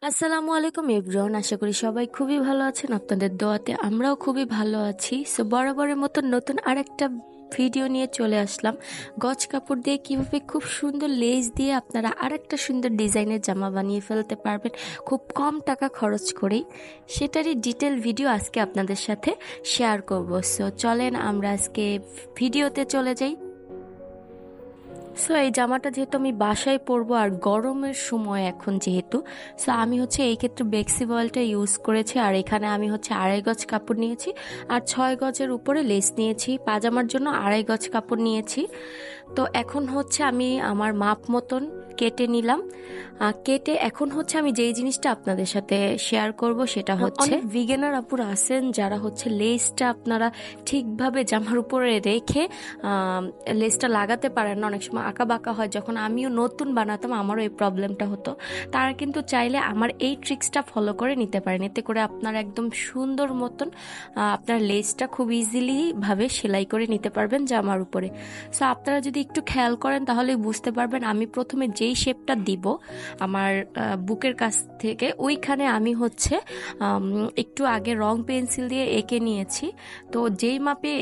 আসসালামু আলাইকুম এভরিওয়ান, আশা করি সবাই খুবই ভালো আছেন। আপনাদের দোয়াতে আমরাও খুবই ভালো আছি। সো বরাবরের মতো নতুন আরেকটা ভিডিও নিয়ে চলে আসলাম। গজ কাপড় দিয়ে কিভাবে খুব সুন্দর লেস দিয়ে আপনারা আরেকটা সুন্দর ডিজাইনের জামা বানিয়ে ফেলতে পারবেন খুব কম টাকা খরচ করেই, সেটারই ডিটেল ভিডিও আজকে আপনাদের সাথে শেয়ার করব। সো চলেন আমরা আজকে ভিডিওতে চলে যাই। সো এই জামাটা যেহেতু আমি বাসায় পরবো আর গরমের সময় এখন যেহেতু, সো আমি এই ক্ষেত্রে বেক্সি বয়েলটা ইউজ করেছি। আর এখানে আমি 2.5 গজ কাপড় নিয়েছি আর 6 গজের উপরে লেস নিয়েছি। পাজামার জন্য 2.5 গজ কাপড় নিয়েছি। তো এখন আমি আমার মাপ মতন কেটে নিলাম। কেটে এখন আমি যেই জিনিসটা আপনাদের সাথে শেয়ার করব সেটা অনেক বিগিনার আপুরা আছেন যারা লেসটা আপনারা ঠিকভাবে জামার উপরে রেখে লেসটা লাগাতে পারেন না, অনেক সময় আঁকা বাঁকা হয়। যখন আমিও নতুন বানাতাম আমারও এই প্রবলেমটা হতো। তারা কিন্তু চাইলে আমার এই ট্রিক্সটা ফলো করে নিতে পারেন। এতে করে আপনারা একদম সুন্দর মতন আপনার লেসটা খুব ইজিলি ভাবে সেলাই করে নিতে পারবেন জামার উপরে। সো আপনারা যদি একটু খেয়াল করেন তাহলে বুঝতে পারবেন আমি প্রথমে যেই শেপটা দিব আমার বুকের কাছ থেকে, ওইখানে আমি একটু আগে রং পেন্সিল দিয়ে এঁকে নিয়েছি। তো যেই মাপে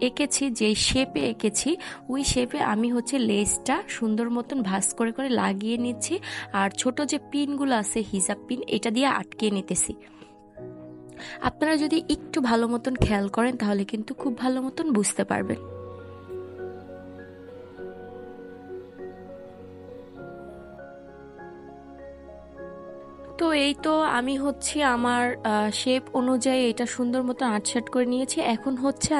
এঁকেছি, যেই শেপে এঁকেছি, ওই শেপে আমি লেসটা সুন্দর মতন ভাঁজ করে করে লাগিয়ে নিচ্ছি। আর ছোট যে পিনগুলো আছে হিজাব পিন, এটা দিয়ে আটকে নিতেছি। আপনারা যদি একটু ভালো মতন খেয়াল করেন তাহলে কিন্তু খুব ভালো মতন বুঝতে পারবেন। তো এই তো আমি আমার শেপ অনুযায়ী এটা সুন্দর মতো আটসাট করে নিয়েছি। এখন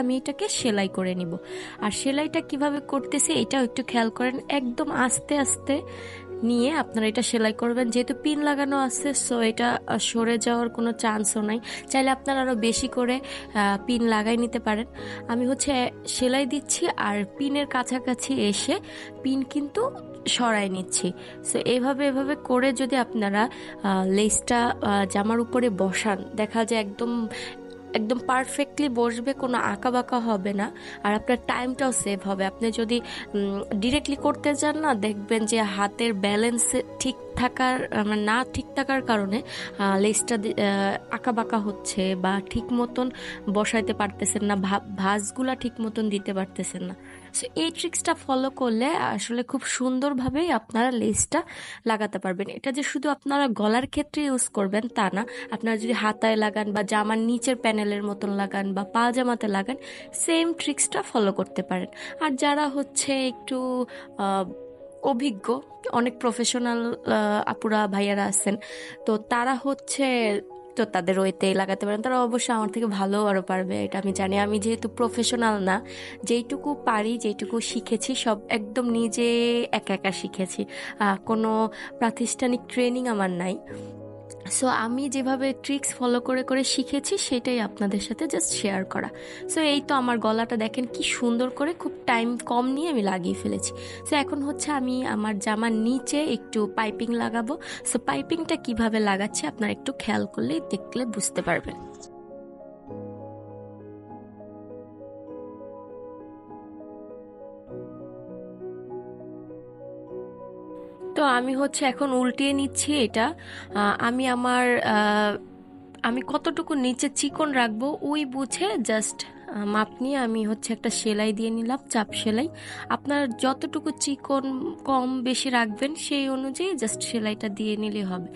আমি এটাকে সেলাই করে নিব। আর সেলাইটা কিভাবে করতেছি এটাও একটু খেয়াল করেন, একদম আস্তে আস্তে নিয়ে আপনারা এটা সেলাই করবেন। যেহেতু পিন লাগানো আছে, সো এটা সরে যাওয়ার কোনো চান্সও নাই। চাইলে আপনারা আরও বেশি করে পিন লাগাই নিতে পারেন। আমি সেলাই দিচ্ছি আর পিনের কাছাকাছি এসে পিন কিন্তু সরাই নিচ্ছি। সো এভাবে এভাবে করে যদি আপনারা লেসটা জামার উপরে বসান, দেখা যায় একদম একদম পারফেক্টলি বসবে, কোনো আঁকা বাঁকা হবে না। আর আপনার টাইমটাও সেভ হবে। আপনি যদি ডিরেক্টলি করতে চান না, দেখবেন যে হাতের ব্যালেন্স ঠিক থাকার না ঠিক থাকার কারণে লেসটা আঁকা বাঁকা হচ্ছে বা ঠিক মতন বসাইতে পারতেছেন না, ভাঁজগুলা ঠিক মতন দিতে পারতেছেন না। সো এই ট্রিক্সটা ফলো করলে আসলে খুব সুন্দরভাবেই আপনারা লেসটা লাগাতে পারবেন। এটা যে শুধু আপনারা গলার ক্ষেত্রে ইউজ করবেন তা না, আপনারা যদি হাতায় লাগান বা জামার নিচের প্যানেলের মতন লাগান বা পাজামাতে লাগান, সেম ট্রিক্সটা ফলো করতে পারেন। আর যারা একটু অভিজ্ঞ, অনেক প্রফেশনাল আপুরা ভাইয়ারা আছেন, তো তারা তো তাদের ওইতে লাগাতে পারেন। তারা অবশ্যই আমার থেকে ভালো আরও পারবে, এটা আমি জানি। আমি যেহেতু প্রফেশনাল না, যেইটুকু পারি যেইটুকু শিখেছি সব একদম নিজে একা একা শিখেছি। কোনো প্রাতিষ্ঠানিক ট্রেনিং আমার নাই। সো আমি যেভাবে ট্রিক্স ফলো করে করে শিখেছি সেটাই আপনাদের সাথে জাস্ট শেয়ার করা। সো এই তো আমার গলাটা দেখেন কি সুন্দর করে খুব টাইম কম নিয়ে আমি লাগিয়ে ফেলেছি। সো এখন আমি আমার জামার নিচে একটু পাইপিং লাগাবো। সো পাইপিংটা কিভাবে লাগাচ্ছি আপনারা একটু খেয়াল করলেই দেখলে বুঝতে পারবেন। তো আমি এখন উল্টিয়ে নিচ্ছি এটা। আমি আমি কতটুকু নিচে চিকন রাখবো ওই বুঝে জাস্ট মাপ নিয়ে আমি একটা সেলাই দিয়ে নিলাম, চাপ সেলাই। আপনার যতটুকু চিকন কম বেশি রাখবেন সেই অনুযায়ী জাস্ট সেলাইটা দিয়ে নিলে হবে।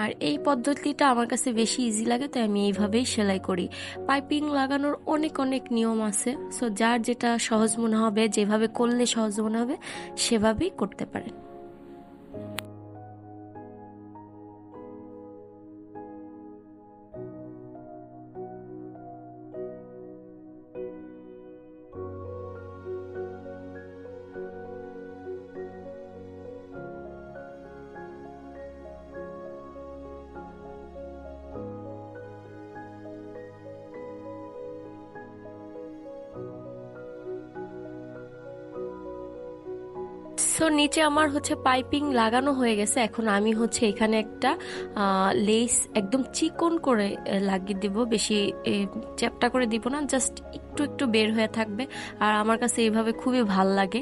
আর এই পদ্ধতিটা আমার কাছে বেশি ইজি লাগে, তাই আমি এইভাবেই সেলাই করি। পাইপিং লাগানোর অনেক অনেক নিয়ম আছে, সো যার যেটা সহজ মনে হবে, যেভাবে করলে সহজ মনে হবে সেভাবেই করতে পারেন। সো নিচে আমার পাইপিং লাগানো হয়ে গেছে। এখন আমি এখানে একটা লেস একদম চিকন করে লাগিয়ে দিব, বেশি চ্যাপটা করে দিব না, জাস্ট একটু একটু বের হয়ে থাকবে। আর আমার কাছে এইভাবে খুবই ভাল লাগে।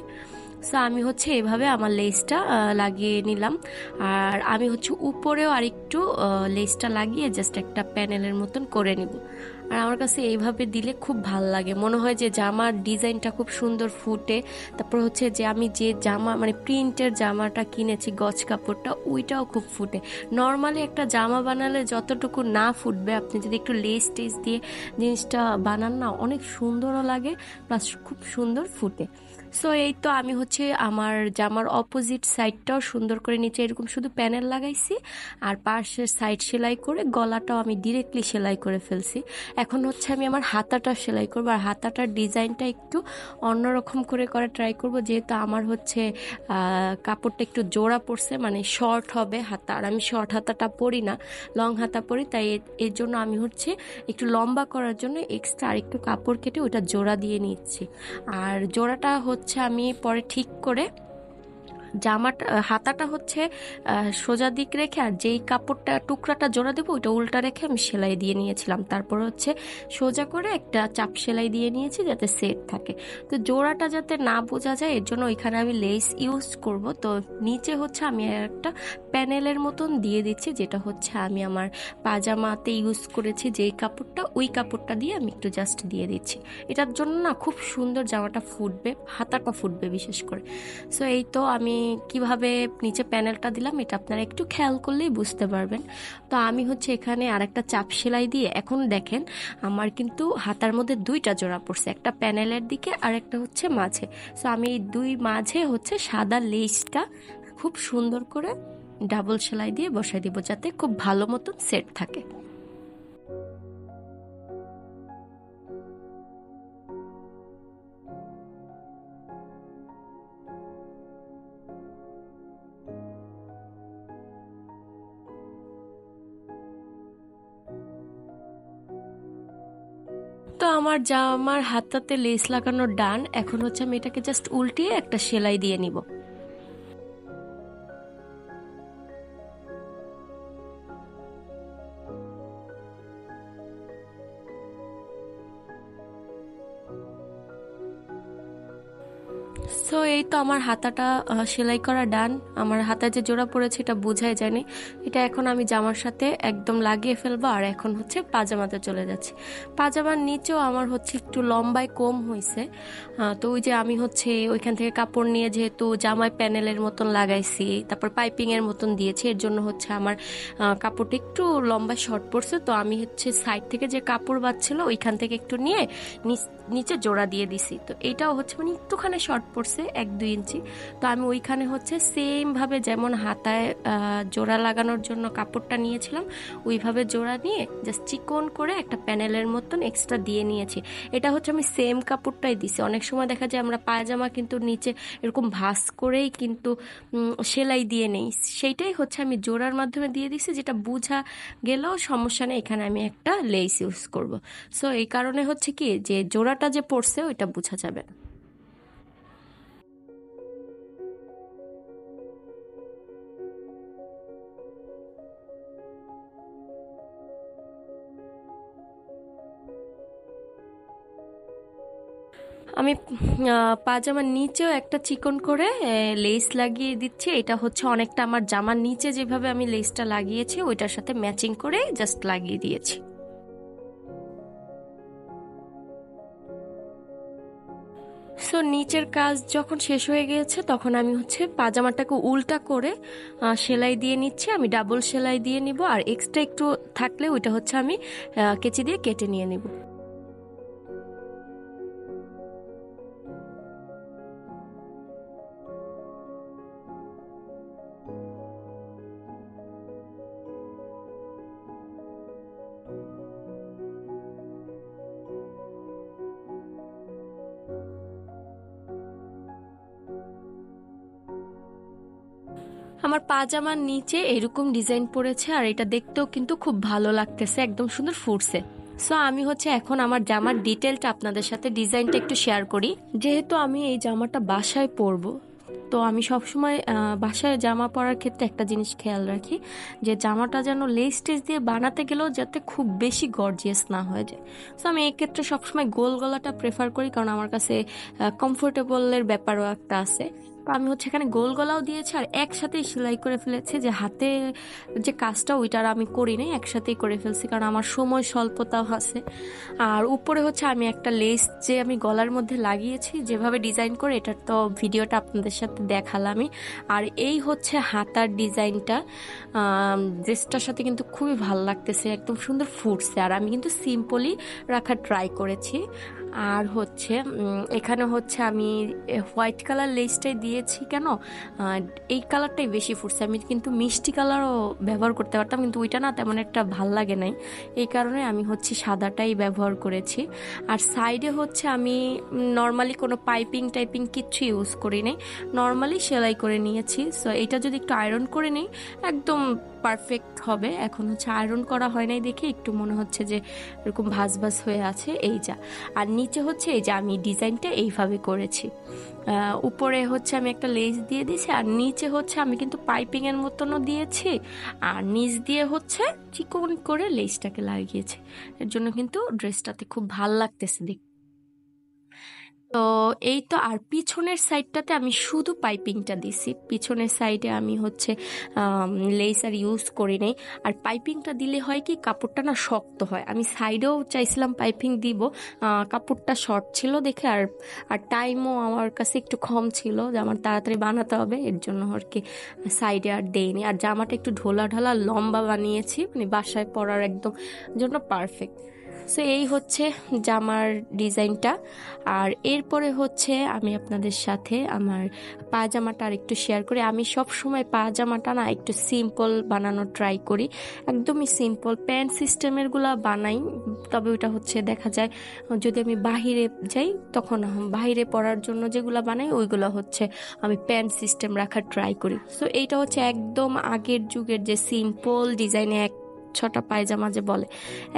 সো আমি হচ্ছে এভাবে আমার লেসটা লাগিয়ে নিলাম। আর আমি হচ্ছে উপরেও আরেকটু লেসটা লাগিয়ে জাস্ট একটা প্যানেলের মতন করে নিব। আর আমার কাছে এইভাবে দিলে খুব ভাল লাগে, মনে হয় যে জামার ডিজাইনটা খুব সুন্দর ফুটে। তারপর হচ্ছে যে আমি যে জামা মানে প্রিন্টের জামাটা কিনেছি গজ কাপড়টা, ওইটাও খুব ফুটে। নর্মালি একটা জামা বানালে যতটুকু না ফুটবে, আপনি যদি একটু লেস টেস দিয়ে জিনিসটা বানান না, অনেক সুন্দরও লাগে, প্লাস খুব সুন্দর ফুটে। সো এই তো আমি হচ্ছে আমার জামার অপোজিট সাইডটাও সুন্দর করে নিচে এরকম শুধু প্যানেল লাগাইছি, আর পাশের সাইড সেলাই করে গলাটাও আমি ডিরেক্টলি সেলাই করে ফেলছি। এখন হচ্ছে আমি আমার হাতাটা সেলাই করবো, আর হাতাটার ডিজাইনটা একটু অন্যরকম করে করা ট্রাই করব, যেহেতু আমার হচ্ছে কাপড়টা একটু জোড়া পড়ছে, মানে শর্ট হবে হাতা, আর আমি শর্ট হাতাটা পরি না, লং হাতা পরি। তাই এর জন্য আমি হচ্ছে একটু লম্বা করার জন্য এক্সট্রা আর একটু কাপড় কেটে ওটা জোড়া দিয়ে নিচ্ছি। আর জোড়াটা হচ্ছে আমি পরে ঠিক করে জামাটা হাতাটা হচ্ছে সোজা দিক রেখে, আর যেই কাপড়টা টুকরাটা জোড়া দেবো ওইটা উল্টা রেখে আমি সেলাই দিয়ে নিয়েছিলাম। তারপর হচ্ছে সোজা করে একটা চাপ সেলাই দিয়ে নিয়েছি যাতে সেট থাকে। তো জোড়াটা যাতে না বোঝা যায় এর জন্য ওইখানে আমি লেস ইউজ করব। তো নিচে হচ্ছে আমি একটা প্যানেলের মতন দিয়ে দিচ্ছি, যেটা হচ্ছে আমি আমার পাজামাতে ইউজ করেছি যেই কাপড়টা, ওই কাপড়টা দিয়ে আমি একটু জাস্ট দিয়ে দিচ্ছি। এটার জন্য না খুব সুন্দর জামাটা ফুটবে, হাতাটা ফুটবে বিশেষ করে। সো এই তো আমি কিভাবে নিচে প্যানেলটা দিলাম এটা আপনারা একটু খেয়াল করলেই বুঝতে পারবেন। তো আমি হচ্ছে এখানে আরেকটা চাপ সেলাই দিয়ে, এখন দেখেন আমার কিন্তু হাতার মধ্যে দুইটা জোড়া পড়ছে, একটা প্যানেলের দিকে আর একটা হচ্ছে মাঝে। সো আমি এই দুই মাঝে হচ্ছে সাদা লেসটা খুব সুন্দর করে ডাবল সেলাই দিয়ে বসাই দিব, যাতে খুব ভালো মতন সেট থাকে। তো আমার হাতাতে লেস লাগানো ডান। এখন হচ্ছে আমি এটাকে জাস্ট উল্টিয়ে একটা সেলাই দিয়ে নিব। সো এই তো আমার হাতাটা সেলাই করা ডান। আমার হাতায় যে জোড়া পড়েছে এটা বোঝাই যায়নি, এটা এখন আমি জামার সাথে একদম লাগিয়ে ফেলবো। আর এখন হচ্ছে পাজামাতে চলে যাচ্ছি। পাজামার নিচেও আমার হচ্ছে একটু লম্বায় কম হয়েছে। তো ওই যে আমি হচ্ছে ওইখান থেকে কাপড় নিয়ে যেহেতু জামায় প্যানেলের মতন লাগাইছি, তারপর পাইপিং এর মতন দিয়েছি, এর জন্য হচ্ছে আমার কাপড়টা একটু লম্বা শর্ট পড়ছে। তো আমি হচ্ছে সাইড থেকে যে কাপড় বাঁধছিল ওইখান থেকে একটু নিয়ে নিচে জোড়া দিয়ে দিছি। তো এটাও হচ্ছে মানে একটুখানি শর্ট পড়ছে 1-2 ইঞ্চি। তো আমি ওইখানে হচ্ছে সেম ভাবে যেমন হাতায় জোড়া লাগানোর জন্য কাপড়টা নিয়েছিলাম, ওইভাবে জোড়া নিয়ে জাস্ট চিকন করে একটা প্যানেলের মতন এক্সট্রা দিয়ে নিয়েছি। এটা হচ্ছে আমি সেম কাপড়টাই দিছি। অনেক সময় দেখা যায় আমরা পায়জামা কিন্তু নিচে এরকম ভাঁজ করেই কিন্তু সেলাই দিয়ে নেই, সেইটাই হচ্ছে আমি জোড়ার মাধ্যমে দিয়ে দিছি, যেটা বোঝা গেলেও সমস্যা নেই। এখানে আমি একটা লেস ইউজ করব। সো এই কারণে হচ্ছে কি যে জোড়াটা যে পড়ছে ওইটা বোঝা যাবে না। আমি পাজামার নিচেও একটা চিকন করে লেস লাগিয়ে দিচ্ছি। এটা হচ্ছে অনেকটা আমার জামার নিচে যেভাবে আমি লেসটা লাগিয়েছি ওইটার সাথে ম্যাচিং করে জাস্ট লাগিয়ে দিয়েছি। সো নিচের কাজ যখন শেষ হয়ে গিয়েছে তখন আমি হচ্ছে পাজামাটাকে উল্টা করে সেলাই দিয়ে নিচ্ছি। আমি ডাবল সেলাই দিয়ে নিব, আর এক্সট্রা একটু থাকলে ওইটা হচ্ছে আমি কেচি দিয়ে কেটে নিয়ে নিব। আমার পাজামার নিচে এরকম ডিজাইন পড়েছে, আর এটা দেখতেও কিন্তু খুব ভালো লাগতেছে, একদম সুন্দর ফুটছে। সো আমি হচ্ছে এখন আমার জামার ডিটেলটা আপনাদের সাথে ডিজাইনটা একটু শেয়ার করি। যেহেতু আমি এই জামাটা বাসায় পরবো, তো আমি সবসময় বাসায় জামা পরার ক্ষেত্রে একটা জিনিস খেয়াল রাখি, যে জামাটা যেন লেস টেস দিয়ে বানাতে গেলেও যাতে খুব বেশি গর্জিয়াস না হয়ে যায়। সো আমি এই ক্ষেত্রে সবসময় গোল গলাটা প্রেফার করি, কারণ আমার কাছে কমফোর্টেবলের ব্যাপারও একটা আছে। তো আমি হচ্ছে এখানে গোল গলাও দিয়েছি আর একসাথেই সেলাই করে ফেলেছি, যে হাতে যে কাজটা ওইটা আর আমি করি নাই, একসাথেই করে ফেলছি কারণ আমার সময় স্বল্পতাও আছে। আর উপরে হচ্ছে আমি একটা লেস যে আমি গলার মধ্যে লাগিয়েছি যেভাবে ডিজাইন করে, এটার তো ভিডিওটা আপনাদের সাথে দেখালামই। আর এই হচ্ছে হাতার ডিজাইনটা, ড্রেসটার সাথে কিন্তু খুবই ভালো লাগতেছে, একদম সুন্দর ফুটছে। আর আমি কিন্তু সিম্পলি রাখার ট্রাই করেছি। আর হচ্ছে এখানে হচ্ছে আমি হোয়াইট কালার লেসটাই দিয়েছি কেন, এই কালারটাই বেশি ফুটছে। আমি কিন্তু মিষ্টি কালারও ব্যবহার করতে পারতাম, কিন্তু ওইটা না তেমন একটা ভাল লাগে নাই, এই কারণে আমি হচ্ছে সাদাটাই ব্যবহার করেছি। আর সাইডে হচ্ছে আমি নর্মালি কোনো পাইপিং টাইপিং কিচ্ছু ইউজ করি নাই, নর্মালি সেলাই করে নিয়েছি। সো এটা যদি একটু আয়রন করে নিই একদম পারফেক্ট হবে। এখন হচ্ছে আয়রন করা হয় নাই দেখে একটু মনে হচ্ছে যে এরকম ভাঁজ ভাঁজ হয়ে আছে, এই যা। আর নিচে হচ্ছে এই যে আমি ডিজাইনটা এইভাবে করেছি, উপরে হচ্ছে আমি একটা লেস দিয়ে দিয়েছি, আর নিচে হচ্ছে আমি কিন্তু পাইপিং এর মতনও দিয়েছি, আর নিচ দিয়ে হচ্ছে চিকন করে লেসটাকে লাগিয়েছি। এর জন্য কিন্তু ড্রেসটাতে খুব ভাল লাগতেছে দেখতে। তো এই তো। আর পিছনের সাইডটাতে আমি শুধু পাইপিংটা দিছি, পিছনের সাইডে আমি হচ্ছে লেস আর ইউজ করি নাই। আর পাইপিংটা দিলে হয় কি কাপড়টা না শক্ত হয়, আমি সাইডেও চাইছিলাম পাইপিং দিব, কাপড়টা শর্ট ছিল দেখে, আর আর টাইমও আমার কাছে একটু কম ছিল যে আমার তাড়াতাড়ি বানাতে হবে, এর জন্য আর কি সাইডে আর দেইনি। আর জামাটা একটু ঢোলা ঢালা লম্বা বানিয়েছি, মানে বাসায় পরার একদম জন্য পারফেক্ট। সো এই হচ্ছে জামার ডিজাইনটা। আর এরপরে হচ্ছে আমি আপনাদের সাথে আমার পায়জামাটা আর একটু শেয়ার করি। আমি সব সময় পায়জামাটা না একটু সিম্পল বানানোর ট্রাই করি, একদমই সিম্পল প্যান্ট সিস্টেমের গুলা বানাই, তবে ওইটা হচ্ছে দেখা যায় যদি আমি বাহিরে যাই তখন বাহিরে পরার জন্য যেগুলো বানাই ওইগুলো হচ্ছে আমি প্যান্ট সিস্টেম রাখার ট্রাই করি। সো এইটা হচ্ছে একদম আগের যুগের যে সিম্পল ডিজাইনে এক ছটা পায়জামা যে বলে,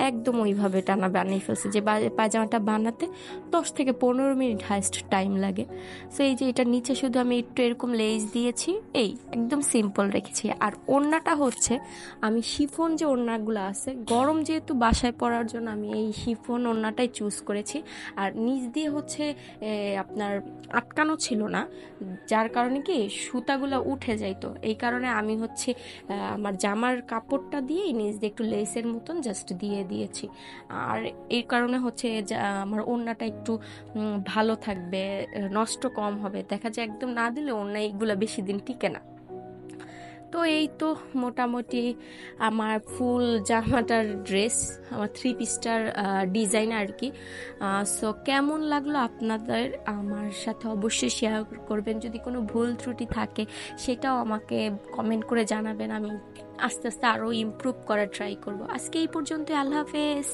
একদম ওইভাবে টানা বানিয়ে ফেলছে, যে পায়জামাটা বানাতে 10 থেকে 15 মিনিট হাইস্ট টাইম লাগে। সো এই যে এটা নিচে শুধু আমি একটু এরকম লেস দিয়েছি, এই একদম সিম্পল রেখেছি। আর ওড়নাটা হচ্ছে আমি শিফন যে ওড়নাগুলো আছে, গরম যেহেতু বাসায় পরার জন্য আমি এই শিফন ওড়নাটাই চুজ করেছি। আর নিচ দিয়ে হচ্ছে আপনার আটকানো ছিল না, যার কারণে কি সুতাগুলো উঠে যাইতো, এই কারণে আমি হচ্ছে আমার জামার কাপড়টা দিয়ে নিচ দিয়ে একটু লেসের মতন জাস্ট দিয়ে দিয়েছি। আর এই কারণে হচ্ছে আমার ওড়নাটা একটু ভালো থাকবে, নষ্ট কম হবে, দেখা যায় একদম না দিলে ওড়না এইগুলা বেশি দিন টিকে না। তো এই তো মোটামুটি আমার ফুল জামাটার ড্রেস, আমার 3 পিসটার ডিজাইন আর কি। সো কেমন লাগলো আপনাদের আমার সাথে অবশ্যই শেয়ার করবেন, যদি কোনো ভুল ত্রুটি থাকে সেটাও আমাকে কমেন্ট করে জানাবেন, আমি আস্তে আস্তে আরও ইমপ্রুভ করার ট্রাই করব। আজকে এই পর্যন্ত, আল্লাহ হাফেজ।